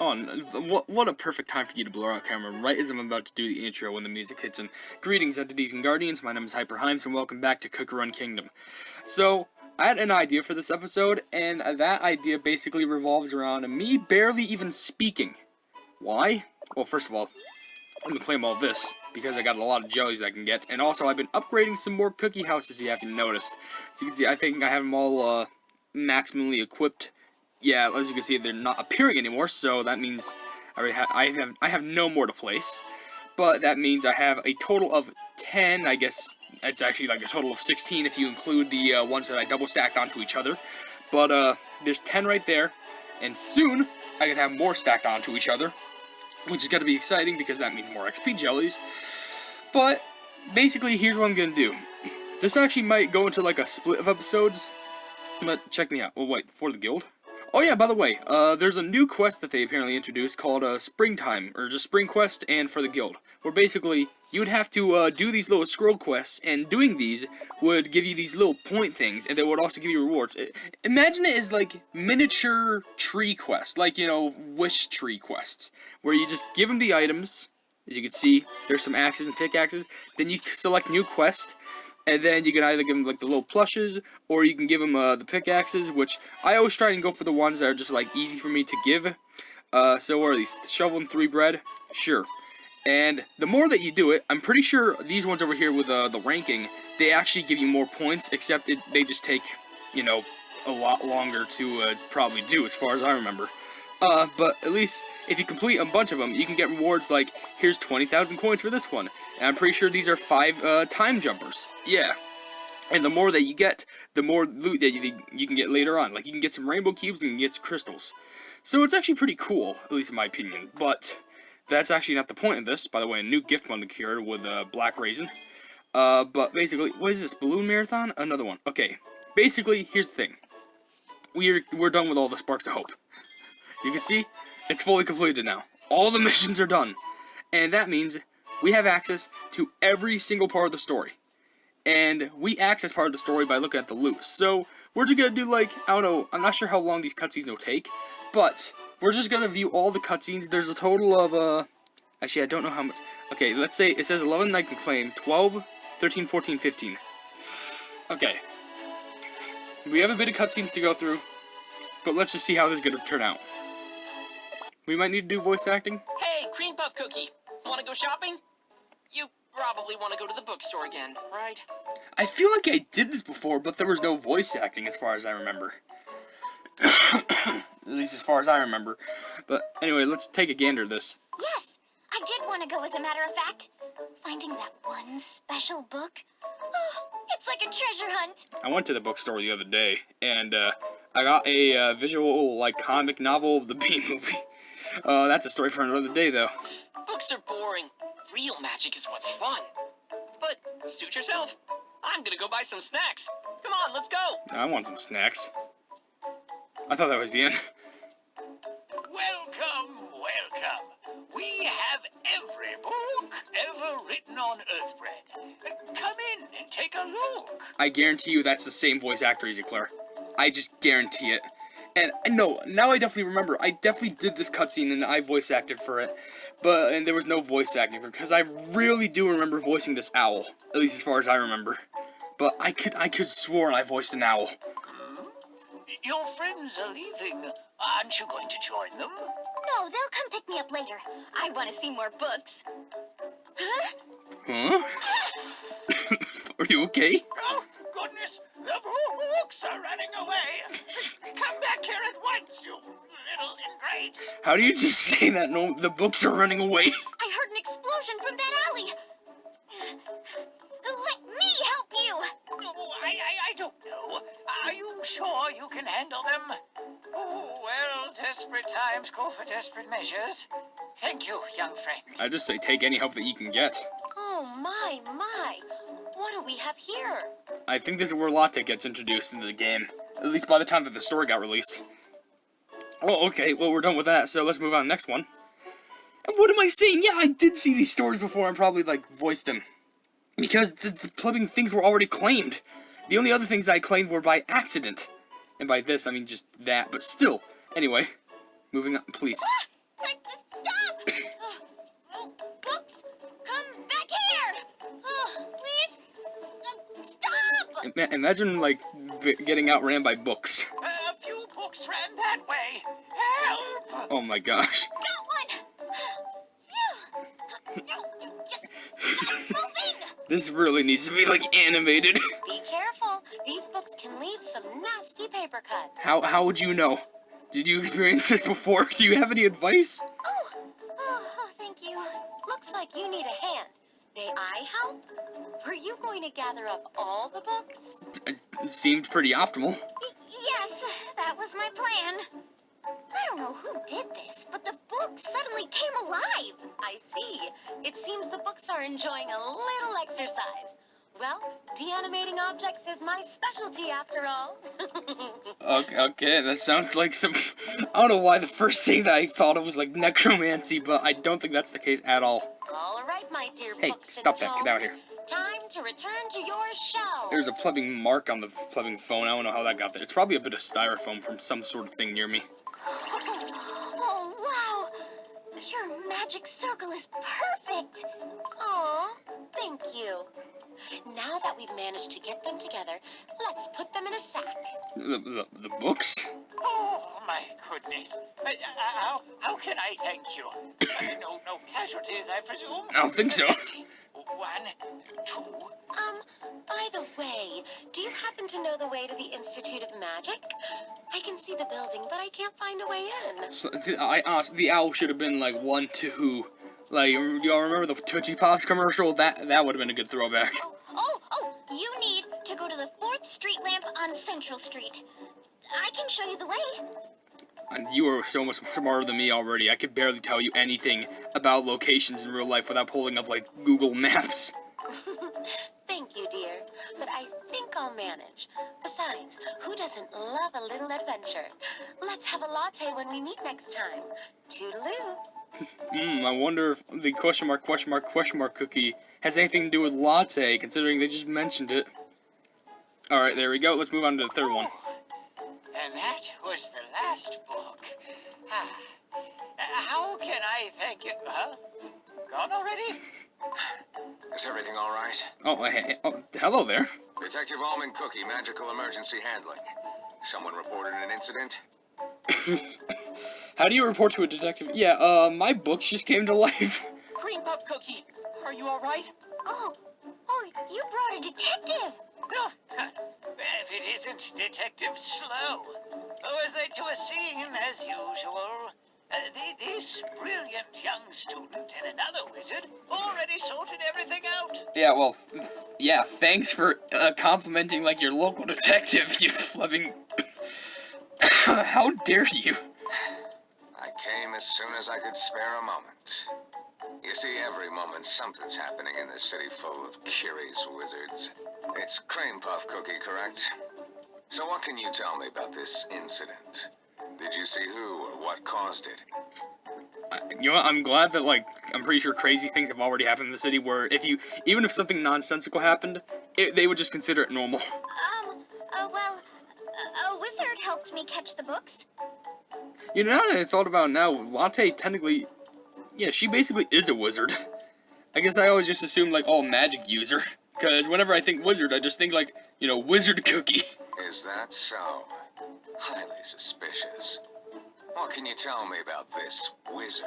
What a perfect time for you to blur out camera right as I'm about to do the intro when the music hits. And greetings, entities and guardians. My name is HyperHimes, and welcome back to Cooker Run Kingdom. So I had an idea for this episode, and that idea basically revolves around me barely even speaking. Why? Well, first of all, I'm gonna claim all this because I got a lot of jellies that I can get, and also I've been upgrading some more cookie houses. You haven't noticed. So you can see, I think I have them all maximally equipped. Yeah, as you can see, they're not appearing anymore, so that means I have no more to place. But that means I have a total of 10, I guess it's actually like a total of 16 if you include the ones that I double stacked onto each other. But there's 10 right there, and soon I can have more stacked onto each other, which is going to be exciting because that means more XP jellies. But basically, here's what I'm going to do. This actually might go into like a split of episodes, but check me out. Well, wait, for the guild? Oh yeah, by the way, there's a new quest that they apparently introduced called Springtime, or just Spring Quest and for the guild, where basically you would have to do these little scroll quests, and doing these would give you these little point things, and they would also give you rewards. Imagine it as like miniature tree quests, like, you know, wish tree quests, where you just give them the items. As you can see, there's some axes and pickaxes, then you select new quest, and then you can either give them like the little plushes, or you can give them the pickaxes, which I always try and go for the ones that are just like easy for me to give. So what are these? Shovel and 3 bread? Sure. And the more that you do it, I'm pretty sure these ones over here with the ranking, they actually give you more points, except they just take, you know, a lot longer to probably do, as far as I remember. But at least if you complete a bunch of them, you can get rewards like, here's 20,000 coins for this one. And I'm pretty sure these are 5 time jumpers. Yeah. And the more that you get, the more loot that you can get later on. Like, you can get some rainbow cubes and you can get some crystals. So it's actually pretty cool, at least in my opinion. But that's actually not the point of this. By the way, a new gift bundle here with Black Raisin. But basically, what is this? Balloon Marathon? Another one. Okay. Basically, here's the thing. We're done with all the Sparks of Hope. You can see, it's fully completed now. All the missions are done. And that means we have access to every single part of the story. And we access part of the story by looking at the loot. So, we're just gonna do like, I don't know, I'm not sure how long these cutscenes will take. But, we're just gonna view all the cutscenes. There's a total of, actually I don't know how much. Okay, let's say it says 11 I can claim, 12, 13, 14, 15. Okay. We have a bit of cutscenes to go through. But let's just see how this is gonna turn out. We might need to do voice acting. Hey, Cream Puff Cookie! Wanna go shopping? You probably want to go to the bookstore again, right? I feel like I did this before, but there was no voice acting as far as I remember. At least as far as I remember. But anyway, let's take a gander at this. Yes, I did want to go, as a matter of fact. Finding that one special book, oh, it's like a treasure hunt. I went to the bookstore the other day, and I got a visual, like, comic novel of the Bee Movie. That's a story for another day, though. Books are boring. Real magic is what's fun. But suit yourself. I'm gonna go buy some snacks. Come on, let's go. I want some snacks. I thought that was the end. Welcome, welcome. We have every book ever written on Earthbread. Come in and take a look. I guarantee you that's the same voice actor, Easy Claire. I just guarantee it. And no, now I definitely remember. I definitely did this cutscene and I voice acted for it. And there was no voice acting because I really do remember voicing this owl. At least as far as I remember. But I could swear I voiced an owl. Your friends are leaving. Aren't you going to join them? No, they'll come pick me up later. I want to see more books. Huh? Huh? Are you okay? Oh, goodness, the books are running away. Come back here at once, you little ingrates. How do you just say that? No, the books are running away. I heard an explosion from that alley. Let me help you. Oh, I don't know. Are you sure you can handle them? Oh, well, desperate times call for desperate measures. Thank you, young friend. I just say take any help that you can get. Oh, my. What do we have here? I think this is where Latte gets introduced into the game. At least by the time that the story got released. Oh, okay, well, we're done with that, so let's move on to the next one. And what am I saying? Yeah, I did see these stories before and probably, like, voiced them. Because the plumbing things were already claimed. The only other things I claimed were by accident. And by this, I mean just that, but still. Anyway, moving on, please. Imagine, like, getting outran by books. A few books ran that way. Help! Oh my gosh. Got one! Phew. Just stop moving! This really needs to be, like, animated. Be careful. These books can leave some nasty paper cuts. How would you know? Did you experience this before? Do you have any advice? Oh, thank you. Looks like you need a hand. May I help? Were you going to gather up all the books? It seemed pretty optimal. Yes, that was my plan. I don't know who did this, but the books suddenly came alive. I see. It seems the books are enjoying a little exercise. Well, de-animating objects is my specialty after all. Okay, that sounds like some... I don't know why the first thing that I thought of was, like, necromancy, but I don't think that's the case at all. All right, my dear Hey, books stop and that. Get out of tomes. here. Time to return to your shelves. There's a plumbing mark on the plumbing phone. I don't know how that got there. It's probably a bit of styrofoam from some sort of thing near me. Oh, wow. Your magic circle is perfect. Aw, thank you. Now that we've managed to get them together, let's put them in a sack. The books? Oh, my goodness. How can I thank you? No casualties, I presume? I don't think so. Let's see. 1, 2. By the way, do you happen to know the way to the Institute of Magic? I can see the building, but I can't find a way in. I asked, the owl should have been like 1, 2. Like, y'all remember the Tootsie Pops commercial? That would have been a good throwback. Oh, you need to go to the 4th Street lamp on Central Street. I can show you the way. And you are so much smarter than me already. I could barely tell you anything about locations in real life without pulling up, like, Google Maps. Thank you, dear, but I think I'll manage. Besides, who doesn't love a little adventure? Let's have a latte when we meet next time. Toodaloo. I wonder if the question mark cookie has anything to do with latte, considering they just mentioned it. Alright, there we go. Let's move on to the third one. And that was the last book. How can I thank you? Huh? Gone already? Is everything all right? Oh, hello there. Detective Almond Cookie, Magical Emergency Handling. Someone reported an incident? How do you report to a detective? Yeah, my books just came to life. Cream Puff Cookie, are you all right? Oh, you brought a detective. No. If it isn't Detective Slow. Was they to a scene as usual? This brilliant young student and another wizard already sorted everything out. Yeah, well, yeah, thanks for complimenting, like, your local detective, you flubbing... How dare you? I came as soon as I could spare a moment. You see, every moment something's happening in this city full of curious wizards. It's Cream Puff Cookie, correct? So what can you tell me about this incident? Did you see who or what caused it? You know what, I'm glad that, like, I'm pretty sure crazy things have already happened in the city where even if something nonsensical happened, they would just consider it normal. Well, a wizard helped me catch the books. You know, now that I thought about it now, Latte technically, yeah, she basically is a wizard. I guess I always just assumed, like, magic user. Because whenever I think wizard, I just think, like, you know, wizard cookie. Is that so? Highly suspicious. What can you tell me about this wizard?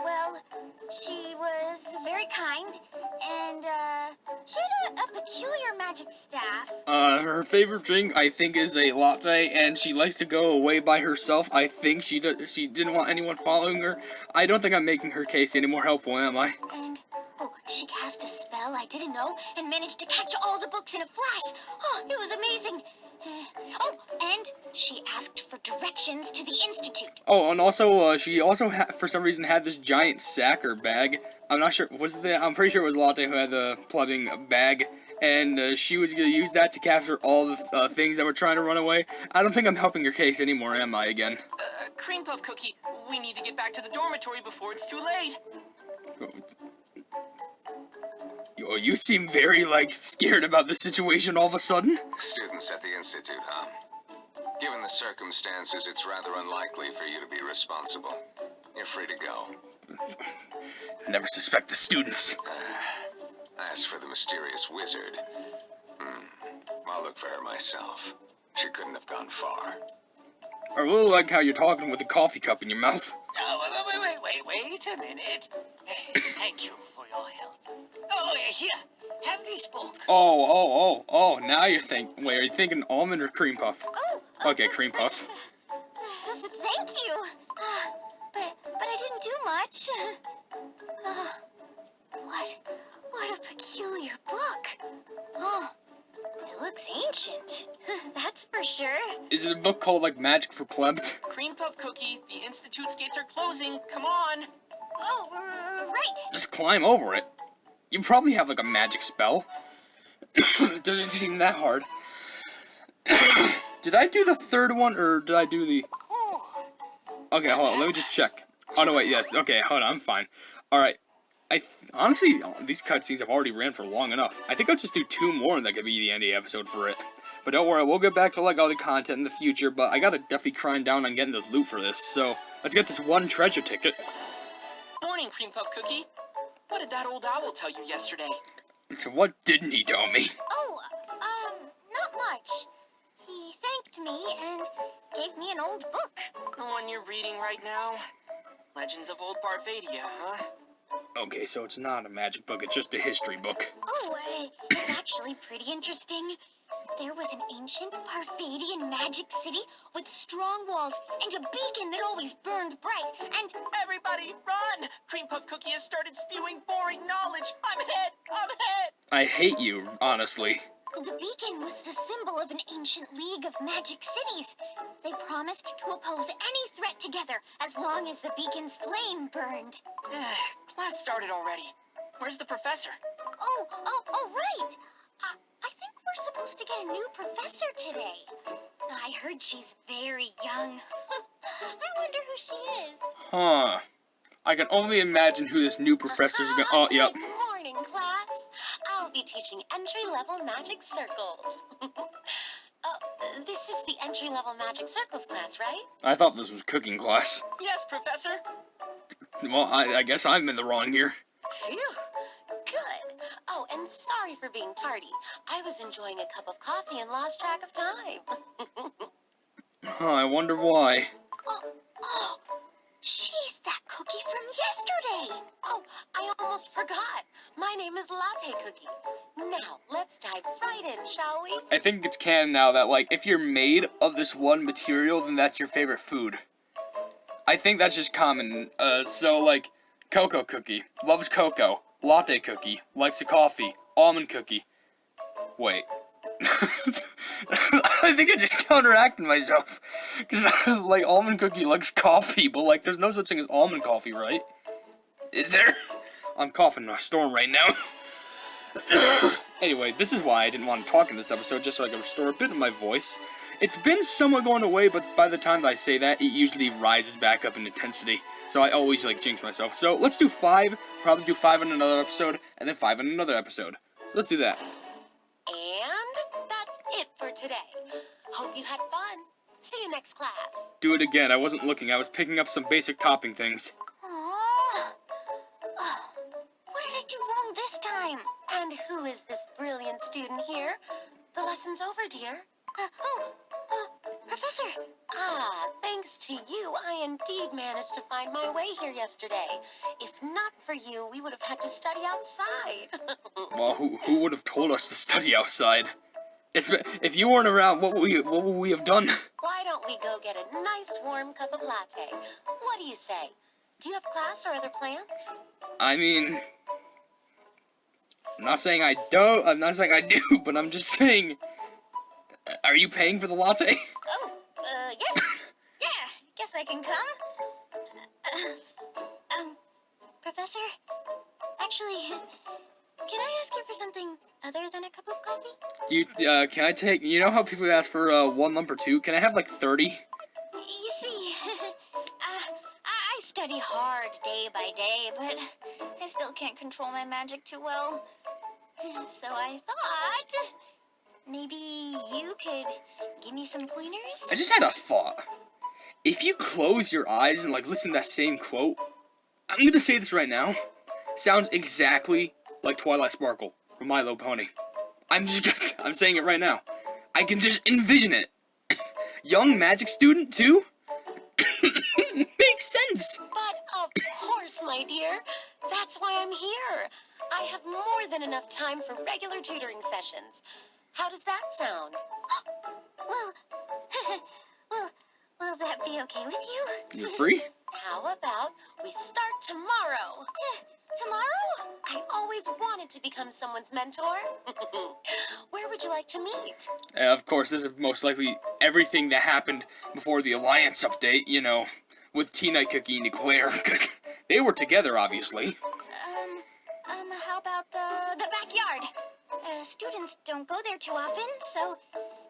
Well, she was very kind, and, she had a peculiar magic staff. Her favorite drink, I think, is a latte, and she likes to go away by herself. I think she didn't want anyone following her. I don't think I'm making her case any more helpful, am I? And, she cast a spell I didn't know, and managed to catch all the books in a flash. Oh, it was amazing. And she asked for directions to the Institute. Oh, and also, she also, for some reason, had this giant sack or bag. I'm not sure, I'm pretty sure it was Latte who had the plumbing bag, and she was going to use that to capture all the things that were trying to run away. I don't think I'm helping your case anymore, am I, again? Cream Puff Cookie, we need to get back to the dormitory before it's too late. You seem very, like, scared about the situation all of a sudden. Students at the Institute, huh? Given the circumstances, it's rather unlikely for you to be responsible. You're free to go. Never suspect the students. As for the mysterious wizard, I'll look for her myself. She couldn't have gone far. I really like how you're talking with a coffee cup in your mouth. Oh, wait a minute. Thank you for your help. Oh, here, have this book. Oh, now you're thinking. Wait, are you thinking almond or cream puff? Oh, Okay, cream puff. Thank you. But I didn't do much. What a peculiar book. Oh, it looks ancient. That's for sure. Is it a book called, like, Magic for Plebs? Cream Puff Cookie, the Institute's gates are closing. Come on. Oh, right. Just climb over it. You probably have, like, a magic spell. It doesn't seem that hard. Did I do the third one, or did I do the... Okay, hold on, let me just check. Oh, no, wait, yes. Okay, hold on, I'm fine. Alright. Honestly, these cutscenes have already ran for long enough. I think I'll just do 2 more and that could be the end of the episode for it. But don't worry, we'll get back to like other content in the future, but I gotta definitely grind down on getting this loot for this, so let's get this one treasure ticket. Morning, Cream Puff Cookie. What did that old owl tell you yesterday? So what didn't he tell me? Oh, not much. He thanked me and gave me an old book. The one you're reading right now? Legends of Old Barvadia, huh? Okay, so it's not a magic book, it's just a history book. Oh, it's actually pretty interesting. There was an ancient Parvadian magic city with strong walls and a beacon that always burned bright, and... Everybody, run! Cream Puff Cookie has started spewing boring knowledge. I'm hit! I hate you, honestly. The beacon was the symbol of an ancient league of magic cities. They promised to oppose any threat together as long as the beacon's flame burned. Class started already. Where's the professor? Oh, right. I think we're supposed to get a new professor today. I heard she's very young. I wonder who she is. Huh. I can only imagine who this new professor's gonna... Oh, yep. Good morning, class. I'll be teaching entry-level magic circles. This is the entry-level magic circles class, right? I thought this was cooking class. Yes, Professor. Well, I guess I'm in the wrong here. Phew. Good. Oh, and sorry for being tardy. I was enjoying a cup of coffee and lost track of time. Huh, I wonder why. Oh, she's that cookie from yesterday. Oh, I almost forgot. My name is Latte Cookie. Now, let's dive right in, shall we? I think it's canon now that, like, if you're made of this one material, then that's your favorite food. I think that's just common. So, like, Cocoa Cookie loves cocoa. Latte Cookie likes a coffee. Almond Cookie. Wait. I think I just counteracted myself. Because, like, Almond Cookie likes coffee, but, like, there's no such thing as almond coffee, right? Is there? I'm coughing in a storm right now. Anyway, this is why I didn't want to talk in this episode, just so I could restore a bit of my voice. It's been somewhat going away, but by the time that I say that, it usually rises back up in intensity. So I always, like, jinx myself. So let's do 5, probably do 5 in another episode, and then 5 in another episode. So let's do that. And that's it for today. Hope you had fun. See you next class. Do it again. I wasn't looking. I was picking up some basic topping things. Aww. Oh, what did I do wrong this time? And who is this brilliant student here? The lesson's over, dear. Professor. Ah, thanks to you, I indeed managed to find my way here yesterday. If not for you, we would have had to study outside. Well, who would have told us to study outside? If you weren't around, what would we have done? Why don't we go get a nice warm cup of latte? What do you say? Do you have class or other plans? I mean, I'm not saying I don't. I'm not saying I do, but I'm just saying. Are you paying for the latte? Oh, yes. Yeah, guess I can come. Professor? Actually, can I ask you for something other than a cup of coffee? Can I take, you know how people ask for, 1 lump or 2? Can I have, like, 30? You see, I study hard day by day, but I still can't control my magic too well. So I thought maybe you could give me some pointers? I just had a thought. If you close your eyes and, like, listen to that same quote, I'm gonna say this right now, sounds exactly like Twilight Sparkle or My Little Pony. I'm saying it right now. I can just envision it. Young magic student too? Makes sense. But of course, my dear. That's why I'm here. I have more than enough time for regular tutoring sessions. How does that sound? Well, well, will that be okay with you? You're free? How about we start tomorrow? Tomorrow? I always wanted to become someone's mentor. Where would you like to meet? Of course, this is most likely everything that happened before the Alliance update, you know, with Tea Cookie and Eclair, because they were together, obviously. How about the backyard? Students don't go there too often, so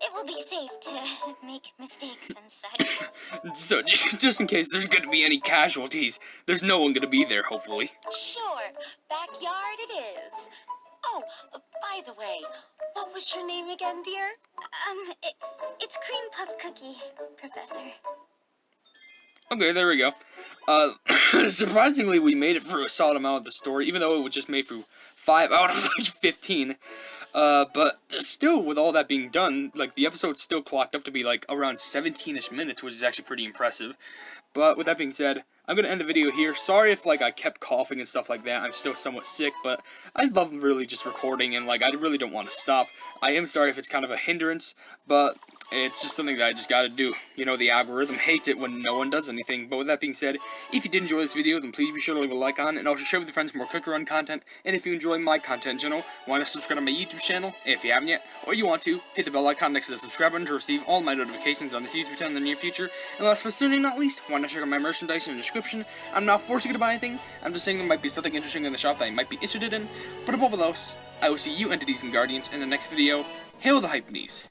it will be safe to make mistakes and such. So, just in case there's gonna be any casualties, there's no one gonna be there, hopefully. Sure, backyard it is. Oh, by the way, what was your name again, dear? It's Cream Puff Cookie, Professor. Okay, there we go. Surprisingly, we made it through a solid amount of the story, even though it was just made through 5 out of, like, 15. But still, with all that being done, like, the episode still clocked up to be, like, around 17-ish minutes, which is actually pretty impressive. But with that being said, I'm gonna end the video here. Sorry if, like, I kept coughing and stuff like that. I'm still somewhat sick, but I love really just recording, and, like, I really don't want to stop. I am sorry if it's kind of a hindrance, but it's just something that I just gotta do. You know, the algorithm hates it when no one does anything. But with that being said, if you did enjoy this video, then please be sure to leave a like on, and also share with your friends for more Cookie Run content. And if you enjoy my content in general, why not subscribe to my YouTube channel, if you haven't yet, or you want to, hit the bell icon next to the subscribe button to receive all my notifications on this YouTube channel in the near future. And last but certainly not least, why not check out my merchandise in the description. I'm not forcing you to buy anything, I'm just saying there might be something interesting in the shop that you might be interested in. But above all else, I will see you entities and guardians in the next video. Hail the Hypenese!